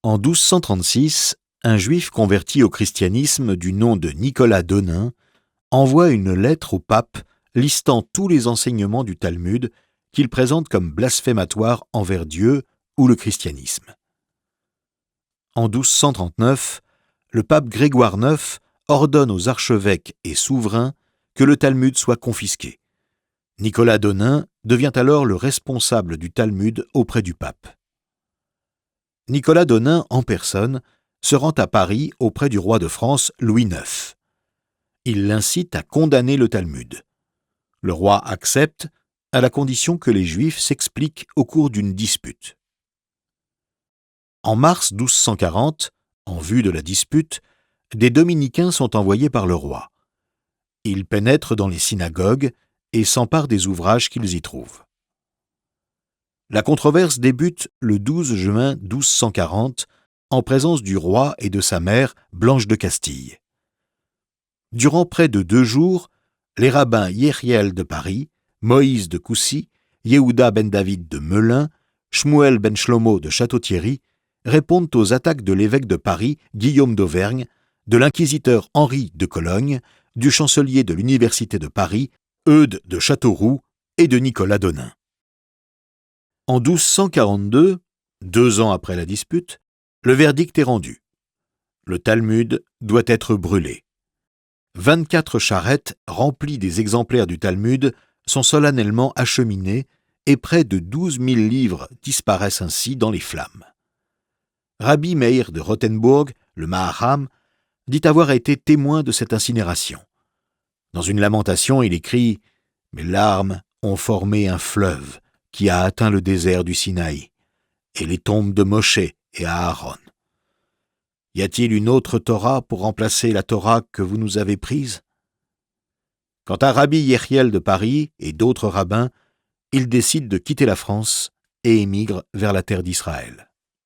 En 1236, un juif converti au christianisme du nom de Nicolas Donin envoie une lettre au pape listant tous les enseignements du Talmud qu'il présente comme blasphématoires envers Dieu ou le christianisme. En 1239, le pape Grégoire IX ordonne aux archevêques et souverains que le Talmud soit confisqué. Nicolas Donin devient alors le responsable du Talmud auprès du pape. Nicolas Donin, en personne, se rend à Paris auprès du roi de France Louis IX. Il l'incite à condamner le Talmud. Le roi accepte, à la condition que les Juifs s'expliquent au cours d'une dispute. En mars 1240, en vue de la dispute, des dominicains sont envoyés par le roi. Ils pénètrent dans les synagogues et s'emparent des ouvrages qu'ils y trouvent. La controverse débute le 12 juin 1240 en présence du roi et de sa mère, Blanche de Castille. Durant près de 2 jours, les rabbins Yehiel de Paris, Moïse de Coucy, Yehuda ben David de Melun, Shmuel ben Shlomo de Château-Thierry répondent aux attaques de l'évêque de Paris, Guillaume d'Auvergne, de l'inquisiteur Henri de Cologne, du chancelier de l'Université de Paris, Eudes de Châteauroux et de Nicolas Donin. En 1242, 2 ans après la dispute, le verdict est rendu. Le Talmud doit être brûlé. 24 charrettes remplies des exemplaires du Talmud sont solennellement acheminées et près de 12 000 livres disparaissent ainsi dans les flammes. Rabbi Meir de Rothenburg, le Maharam, dit avoir été témoin de cette incinération. Dans une lamentation, il écrit « Mes larmes ont formé un fleuve qui a atteint le désert du Sinaï et les tombes de Moshe et Aaron. Y a-t-il une autre Torah pour remplacer la Torah que vous nous avez prise ?» Quant à Rabbi Yehiel de Paris et d'autres rabbins, ils décident de quitter la France et émigrent vers la terre d'Israël.